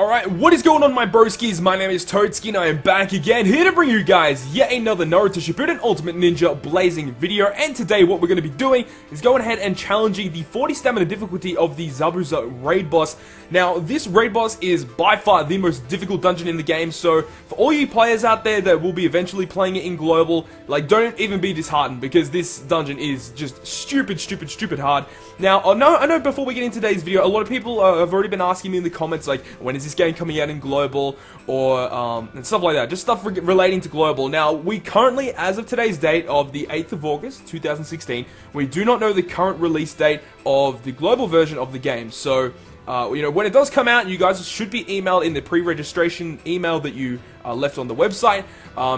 Alright, what is going on my broskies? My name is Toadski and I am back again, here to bring you guys yet another Naruto Shippuden Ultimate Ninja Blazing video. And today what we're going to be doing is going ahead and challenging the 40 stamina difficulty of the Zabuza raid boss. Now, this raid boss is by far the most difficult dungeon in the game, so for all you players out there that will be eventually playing it in global, like, don't even be disheartened, because this dungeon is just stupid hard. Now, I know before we get into today's video, a lot of people have already been asking me in the comments, like, when is this game coming out in global, or and stuff like that, just stuff relating to global. Now, we currently, as of today's date of the 8th of August 2016, we do not know the current release date of the global version of the game. So you know, when it does come out, you guys should be emailed in the pre-registration email that you left on the website.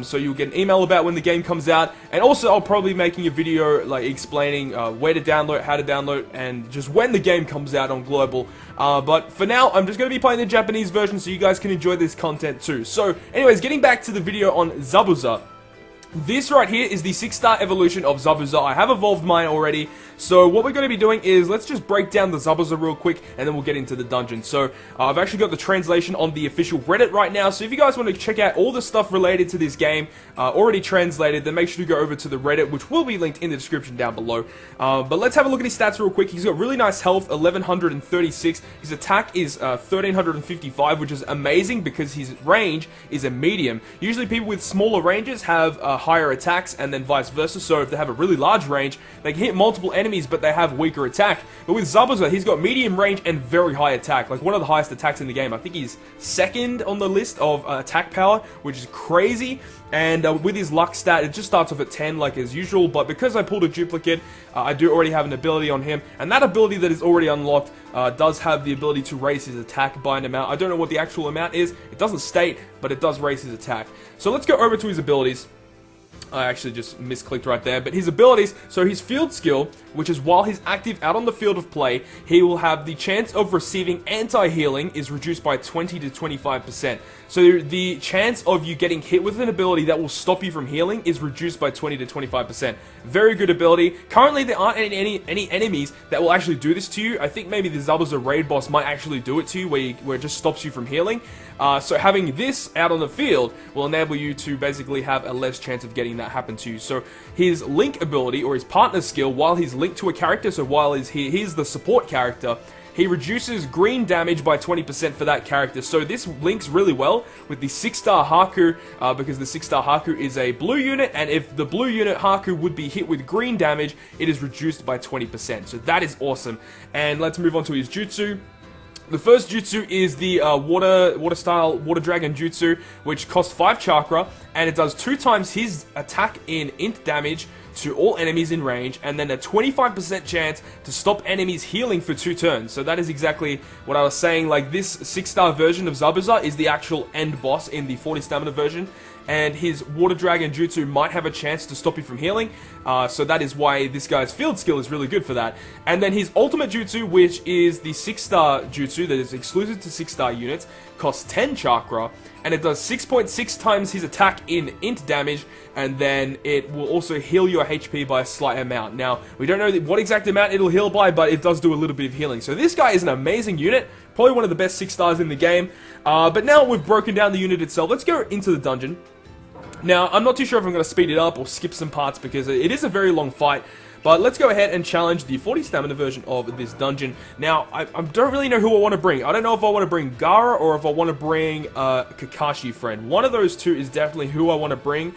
So you'll get an email about when the game comes out, and also I'll probably be making a video like explaining where to download, how to download, and just when the game comes out on global. But for now, I'm just going to be playing the Japanese version so you guys can enjoy this content too. So anyways, getting back to the video on Zabuza. This right here is the 6-star evolution of Zabuza. I have evolved mine already. So what we're going to be doing is, let's just break down the Zabuza real quick, and then we'll get into the dungeon. So I've actually got the translation on the official Reddit right now. So if you guys want to check out all the stuff related to this game, already translated, then make sure to go over to the Reddit, which will be linked in the description down below. But let's have a look at his stats real quick. He's got really nice health, 1136. His attack is 1355, which is amazing because his range is a medium. Usually people with smaller ranges have higher attacks, and then vice versa. So if they have a really large range, they can hit multiple enemies, but they have weaker attack. But with Zabuza, he's got medium range and very high attack, like one of the highest attacks in the game. I think he's second on the list of attack power, which is crazy. And with his luck stat, it just starts off at 10 like as usual, but because I pulled a duplicate, I do already have an ability on him, and that ability that is already unlocked does have the ability to raise his attack by an amount. I don't know what the actual amount is, it doesn't state, but it does raise his attack. So let's go over to his abilities. I actually just misclicked right there, but his abilities, so his field skill, which is while he's active out on the field of play, he will have the chance of receiving anti-healing is reduced by 20 to 25%. So the chance of you getting hit with an ability that will stop you from healing is reduced by 20 to 25%. Very good ability. Currently, there aren't any enemies that will actually do this to you. I think maybe the Zabuza raid boss might actually do it to you, where it just stops you from healing. So having this out on the field will enable you to basically have a less chance of getting that happen to you. So his link ability, or his partner skill, while he's linked to a character, so while he's the support character, he reduces green damage by 20% for that character. So this links really well with the 6-star Haku, because the 6-star Haku is a blue unit, and if the blue unit Haku would be hit with green damage, it is reduced by 20%. So that is awesome. And let's move on to his jutsu. The first jutsu is the water dragon jutsu, which costs 5 chakra, and it does 2 times his attack in int damage to all enemies in range, and then a 25% chance to stop enemies healing for 2 turns. So that is exactly what I was saying. Like, this 6-star version of Zabuza is the actual end boss in the 40 stamina version, and his water dragon jutsu might have a chance to stop you from healing, so that is why this guy's field skill is really good for that. And then his ultimate jutsu, which is the 6-star jutsu that is exclusive to 6-star units, costs 10 chakra, and it does 6.6 times his attack in int damage, and then it will also heal your HP by a slight amount. Now, we don't know what exact amount it'll heal by, but it does do a little bit of healing. So this guy is an amazing unit, probably one of the best 6-stars in the game. But now we've broken down the unit itself, let's go into the dungeon. Now, I'm not too sure if I'm going to speed it up or skip some parts because it is a very long fight, but let's go ahead and challenge the 40 stamina version of this dungeon. Now, I don't really know who I want to bring. I don't know if I want to bring Gaara or if I want to bring Kakashi friend. One of those two is definitely who I want to bring.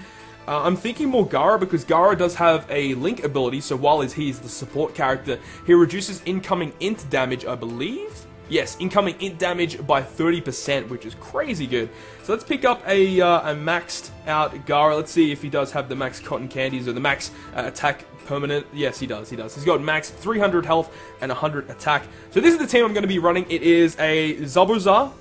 I'm thinking more Gaara because Gaara does have a link ability, so while he's the support character, he reduces incoming int damage, I believe? Yes, incoming int damage by 30%, which is crazy good. So let's pick up a maxed out Gaara. Let's see if he does have the max cotton candies or the max attack permanent. Yes, he does. He's got max 300 health and 100 attack. So this is the team I'm going to be running. It is a Zabuza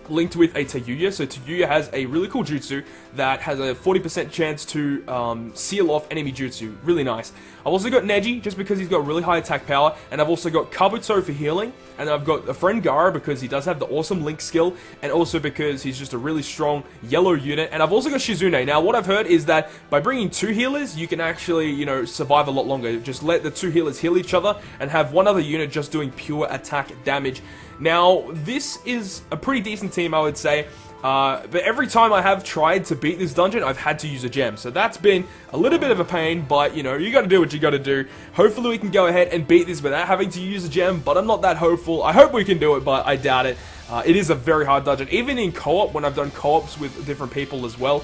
linked with a Tayuya. So Tayuya has a really cool jutsu that has a 40% chance to seal off enemy jutsu. Really nice. I've also got Neji, just because he's got really high attack power, and I've also got Kabuto for healing, and I've got a friend Gaara because he does have the awesome link skill, and also because he's just a really strong yellow unit, and I've also got Shizune. Now, what I've heard is that by bringing 2 healers, you can actually, you know, survive a lot longer. Just let the 2 healers heal each other, and have one other unit just doing pure attack damage. Now, this is a pretty decent team, I would say. But every time I have tried to beat this dungeon, I've had to use a gem. So that's been a little bit of a pain, but, you know, you gotta do what you gotta do. Hopefully we can go ahead and beat this without having to use a gem, but I'm not that hopeful. I hope we can do it, but I doubt it. It is a very hard dungeon. Even in co-op, when I've done co-ops with different people as well,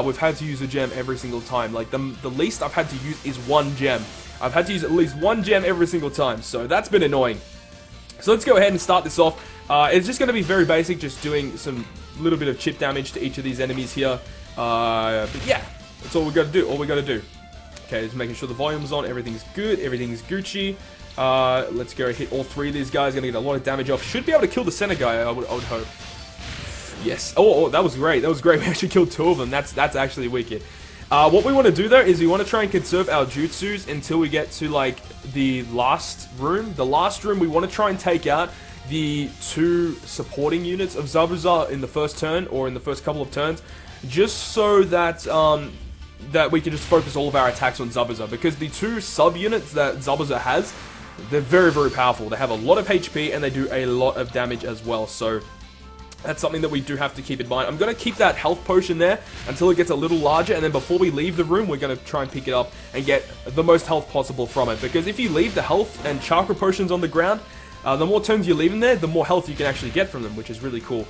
we've had to use a gem every single time. Like, the least I've had to use is one gem. I've had to use at least one gem every single time, so that's been annoying. So let's go ahead and start this off. It's just going to be very basic, just doing some little bit of chip damage to each of these enemies here. But yeah, that's all we got to do. Okay, just making sure the volume's on, everything's good, everything's Gucci. Let's go hit all three of these guys. Gonna get a lot of damage off. Should be able to kill the center guy, I would hope. Yes. Oh, that was great. That was great. We actually killed two of them. That's actually wicked. What we want to do though is we want to try and conserve our jutsus until we get to like the last room. The last room we want to try and take out the two supporting units of Zabuza in the first turn or in the first couple of turns, just so that that we can just focus all of our attacks on Zabuza, because the two sub units that Zabuza has, they're very, very powerful. They have a lot of HP and they do a lot of damage as well. So that's something that we do have to keep in mind. I'm going to keep that health potion there until it gets a little larger, and then before we leave the room, we're going to try and pick it up and get the most health possible from it. Because if you leave the health and chakra potions on the ground, the more turns you leave in there, the more health you can actually get from them, which is really cool.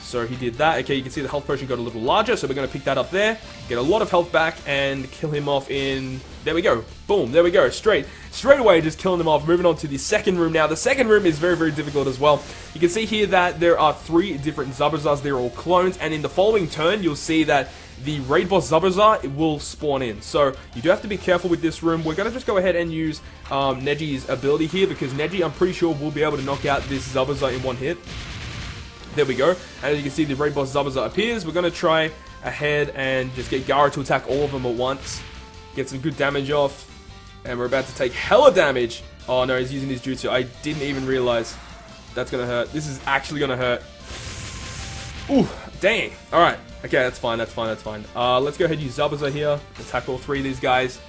So he did that. Okay, you can see the health potion got a little larger, so we're going to pick that up there, get a lot of health back, and kill him off in... There we go. Boom, there we go. Straight away, just killing them off. Moving on to the second room now. The second room is very, very difficult as well. You can see here that there are three different Zabuzas. They're all clones, and in the following turn, you'll see that the raid boss Zabuza will spawn in. So you do have to be careful with this room. We're going to just go ahead and use Neji's ability here, because Neji, I'm pretty sure, will be able to knock out this Zabuza in one hit. There we go. And as you can see, the raid boss Zabuza appears. We're going to try ahead and just get Gaara to attack all of them at once. Get some good damage off. And we're about to take hella damage. Oh no, he's using his jutsu. I didn't even realize that's going to hurt. This is actually going to hurt. Ooh, dang. Alright. Okay, that's fine. Let's go ahead and use Zabuza here. Attack all three of these guys.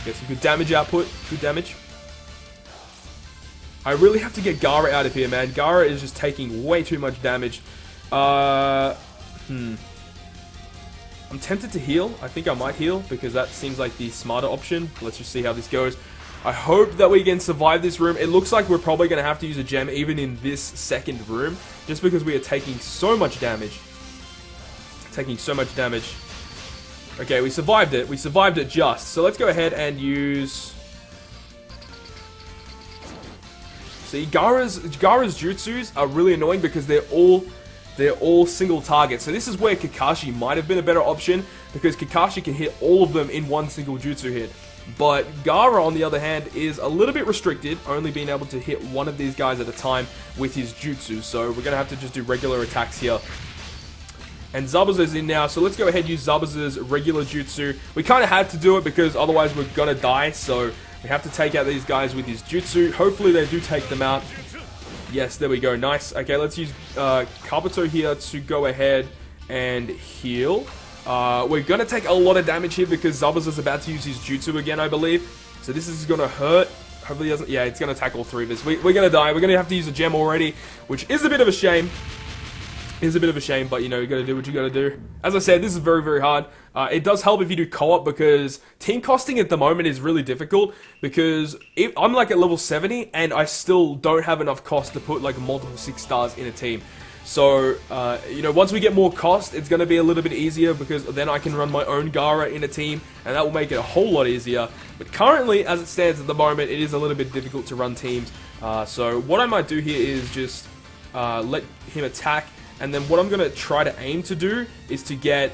Get some good damage output. Good damage. I really have to get Gaara out of here, man. Gaara is just taking way too much damage. I'm tempted to heal. I think I might heal, because that seems like the smarter option. Let's just see how this goes. I hope that we can survive this room. It looks like we're probably going to have to use a gem even in this second room, just because we are taking so much damage. Okay, we survived it. We survived it just. So let's go ahead and use... See, Gaara's jutsus are really annoying because they're all single targets. So this is where Kakashi might have been a better option, because Kakashi can hit all of them in one single jutsu hit. But Gaara, on the other hand, is a little bit restricted, only being able to hit one of these guys at a time with his jutsu. So we're going to have to just do regular attacks here. And Zabuza's in now, so let's go ahead and use Zabuza's regular jutsu. We kind of had to do it because otherwise we're going to die, so we have to take out these guys with his jutsu. Hopefully they do take them out. Yes, there we go. Nice. Okay, let's use Kabuto here to go ahead and heal. We're going to take a lot of damage here because Zabuza's about to use his jutsu again, I believe. So this is going to hurt. Hopefully he doesn't... Yeah, it's going to attack all three of us. We're going to die. We're going to have to use a gem already, which is a bit of a shame. But you know, you gotta do what you gotta do. As I said, this is very, very hard. It does help if you do co-op, because team costing at the moment is really difficult, because I'm like at level 70 and I still don't have enough cost to put like multiple 6 stars in a team. So, you know, once we get more cost, it's going to be a little bit easier, because then I can run my own Gaara in a team, and that will make it a whole lot easier. But currently, as it stands at the moment, it is a little bit difficult to run teams. So what I might do here is just let him attack. And then what I'm going to try to aim to do is to get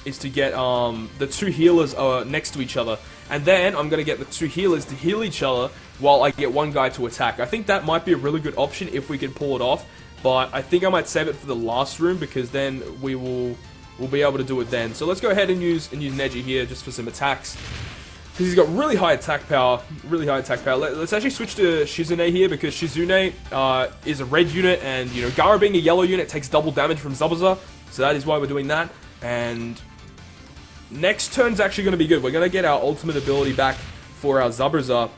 the two healers next to each other. And then I'm going to get the two healers to heal each other while I get one guy to attack. I think that might be a really good option if we can pull it off. But I think I might save it for the last room, because then we'll be able to do it then. So let's go ahead and use Neji here just for some attacks. Because he's got really high attack power. Let's actually switch to Shizune here, because Shizune is a red unit, and you know, Gaara being a yellow unit takes double damage from Zabuza. So that is why we're doing that. And next turn's actually going to be good. We're going to get our ultimate ability back for our Zabuza.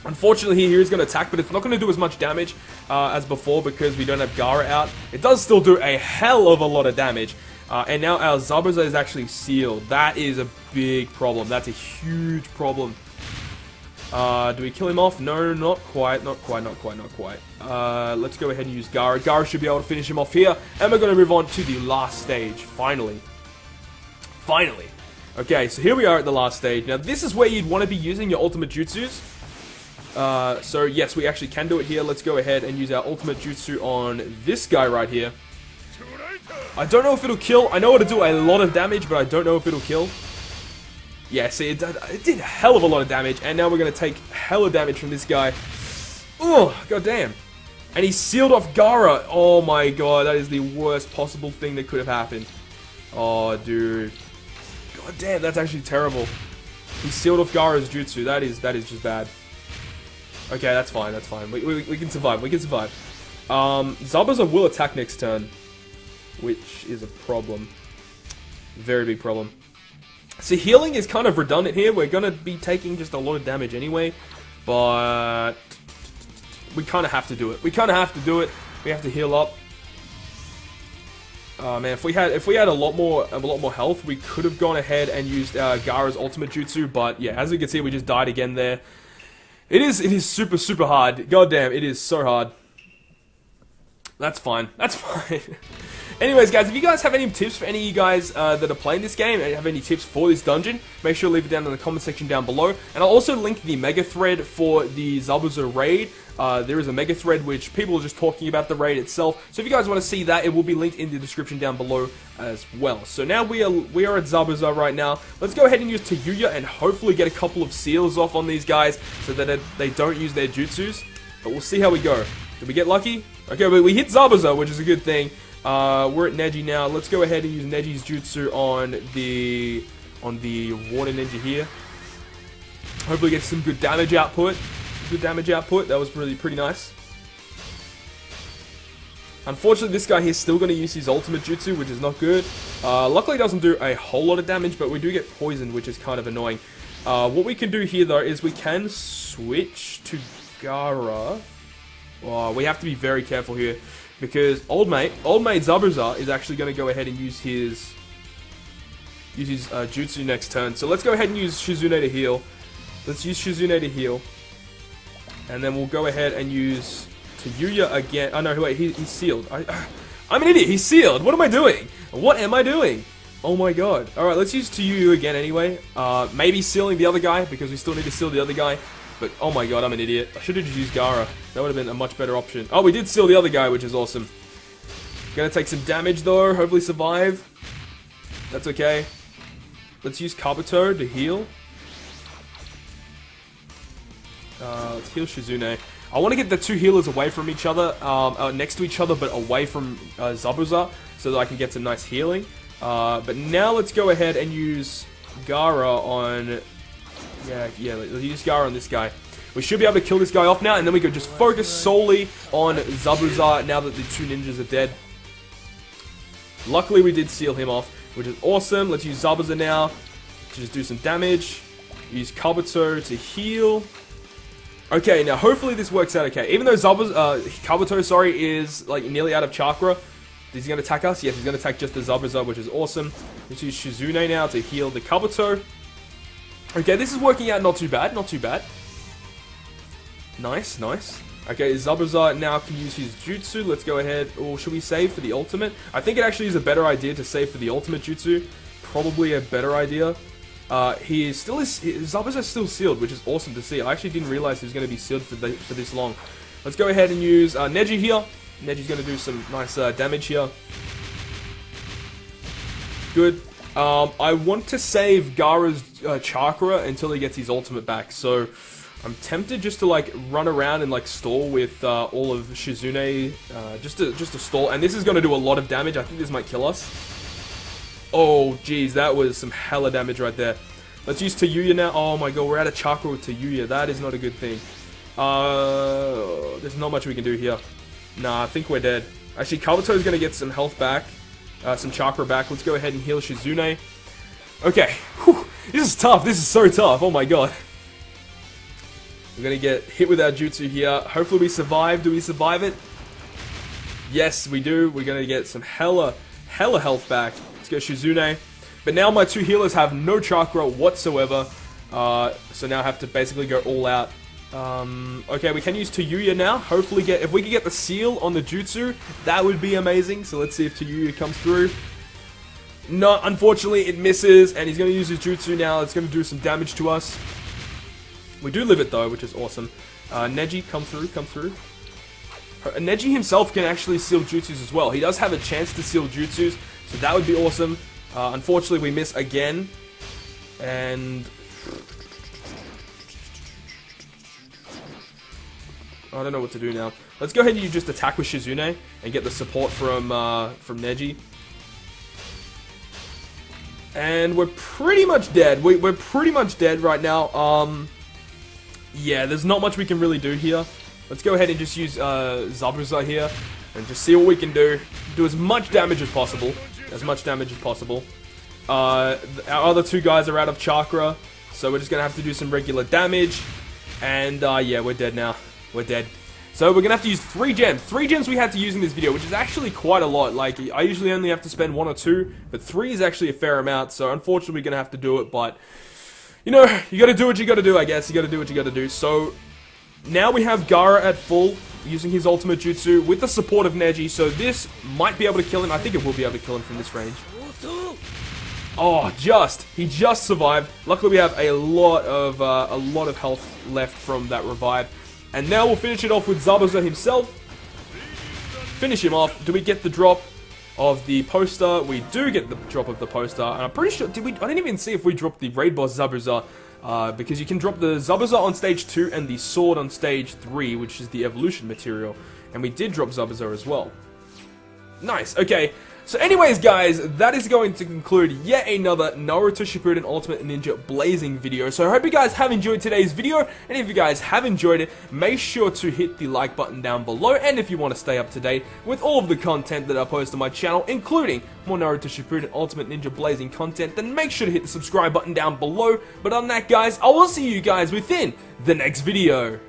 Unfortunately, here he's going to attack, but it's not going to do as much damage as before because we don't have Gaara out. It does still do a hell of a lot of damage. And now our Zabuza is actually sealed. That is a big problem. That's a huge problem. Do we kill him off? No, not quite. Let's go ahead and use Gaara. Gaara should be able to finish him off here. And we're going to move on to the last stage. Finally. Okay, so here we are at the last stage. Now, this is where you'd want to be using your ultimate jutsus. So yes, we actually can do it here. Let's go ahead and use our ultimate jutsu on this guy right here. I don't know if it'll kill. I know it'll do a lot of damage, but I don't know if it'll kill. Yeah, see, it did a hell of a lot of damage, and now we're going to take hella damage from this guy. Oh, goddamn. And he sealed off Gaara. Oh my god, that is the worst possible thing that could have happened. Oh, dude. God damn, that's actually terrible. He sealed off Gaara's jutsu. That is just bad. Okay, that's fine, we can survive, Zabuza will attack next turn, which is a problem. Very big problem. So healing is kind of redundant here. We're going to be taking just a lot of damage anyway, but we kind of have to do it. We have to heal up. Oh man, if we had a lot more health, we could have gone ahead and used Gaara's ultimate jutsu, but yeah, as you can see, we just died again there. It is super hard. God damn, it is so hard. That's fine. Anyways, guys, if you guys have any tips for any of you guys that are playing this game and have any tips for this dungeon, make sure to leave it down in the comment section down below. And I'll also link the mega thread for the Zabuza raid. There is a mega thread which people are just talking about the raid itself. So if you guys want to see that, it will be linked in the description down below as well. So now we are at Zabuza right now. Let's go ahead and use Tayuya and hopefully get a couple of seals off on these guys so that they don't use their jutsus. But we'll see how we go. Did we get lucky? Okay, but we hit Zabuza, which is a good thing. We're at Neji now. Let's go ahead and use Neji's jutsu on the water ninja here. Hopefully get some good damage output. That was really pretty nice. Unfortunately, this guy here is still going to use his ultimate jutsu, which is not good. Luckily, it doesn't do a whole lot of damage, but we do get poisoned, which is kind of annoying. What we can do here, though, is we can switch to Gaara. Oh, we have to be very careful here, because old mate Zabuza is actually going to go ahead and use his jutsu next turn. So let's go ahead and use Shizune to heal. And then we'll go ahead and use Tayuya again. Oh no, wait, he's sealed. I'm an idiot, he's sealed. What am I doing? Oh my god. Alright, let's use Tayuya again anyway. Maybe sealing the other guy, because we still need to seal the other guy. But, oh my god, I'm an idiot. I should have just used Gaara. That would have been a much better option. Oh, we did seal the other guy, which is awesome. Gonna take some damage though, hopefully survive. That's okay. Let's use Kabuto to heal. Let's heal Shizune. I want to get the two healers away from each other, next to each other, but away from Zabuza, so that I can get some nice healing. But now let's go ahead and use Gaara on... Yeah, let's use Gaara on this guy. We should be able to kill this guy off now, and then we can just focus solely on Zabuza now that the two ninjas are dead. Luckily, we did seal him off, which is awesome. Let's use Zabuza now to just do some damage. Use Kabuto to heal. Okay, now hopefully this works out okay. Even though Kabuto, is like nearly out of chakra, is he going to attack us? Yes, he's going to attack just the Zabuza, which is awesome. Let's use Shizune now to heal the Kabuto. Okay, this is working out not too bad, Nice. Okay, Zabuza now can use his jutsu. Let's go ahead. Or should we save for the ultimate? I think it actually is a better idea to save for the ultimate jutsu. Probably a better idea. Zabuza is still sealed, which is awesome to see. I actually didn't realize he was going to be sealed for this long. Let's go ahead and use Neji here. Neji's going to do some nice damage here. Good. I want to save Gaara's chakra until he gets his ultimate back, so I'm tempted just to like run around and like stall with all of Shizune, just to stall, and this is going to do a lot of damage. I think this might kill us. Oh jeez, that was some hella damage right there. Let's use Tayuya now. Oh my god, we're out of chakra with Tayuya. That is not a good thing. There's not much we can do here. Nah, I think we're dead. Actually, Kabuto is going to get some health back. Some chakra back. Let's go ahead and heal Shizune. Okay. Whew. This is tough. This is so tough. Oh my god. We're gonna get hit with our jutsu here. Hopefully we survive. Do we survive it? Yes, we do. We're gonna get some hella health back. Let's go Shizune. But now my two healers have no chakra whatsoever. So now I have to basically go all out. Okay, we can use Tayuya now. Hopefully if we can get the seal on the jutsu, that would be amazing. So let's see if Tayuya comes through. No, unfortunately it misses, and he's going to use his jutsu now. It's going to do some damage to us. We do live it though, which is awesome. Neji, come through. Neji himself can actually seal jutsus as well. He does have a chance to seal jutsus, so that would be awesome. Unfortunately, we miss again. And I don't know what to do now. Let's go ahead and just attack with Shizune and get the support from Neji. And we're pretty much dead. We're pretty much dead right now. Yeah, there's not much we can really do here. Let's go ahead and just use Zabuza here and just see what we can do. Do as much damage as possible. Our other two guys are out of chakra, so we're just gonna have to do some regular damage. And yeah, we're dead now. We're dead. So we're gonna have to use 3 gems. 3 gems we had to use in this video, which is actually quite a lot. Like, I usually only have to spend 1 or 2, but 3 is actually a fair amount. So unfortunately, we're gonna have to do it. But you know, you gotta do what you gotta do. I guess you gotta do what you gotta do. So now we have Gaara at full, using his ultimate jutsu with the support of Neji. So this might be able to kill him. I think it will be able to kill him from this range. Oh, he just survived. Luckily, we have a lot of health left from that revive. And now we'll finish it off with Zabuza himself. Finish him off. Do we get the drop of the poster? We do get the drop of the poster. And I'm pretty sure, I didn't even see if we dropped the raid boss Zabuza. Because you can drop the Zabuza on stage 2 and the sword on stage 3, which is the evolution material. And we did drop Zabuza as well. Nice, okay. So anyways, guys, that is going to conclude yet another Naruto Shippuden Ultimate Ninja Blazing video. So I hope you guys have enjoyed today's video, and if you guys have enjoyed it, make sure to hit the like button down below, and if you want to stay up to date with all of the content that I post on my channel, including more Naruto Shippuden Ultimate Ninja Blazing content, then make sure to hit the subscribe button down below. But on that, guys, I will see you guys within the next video.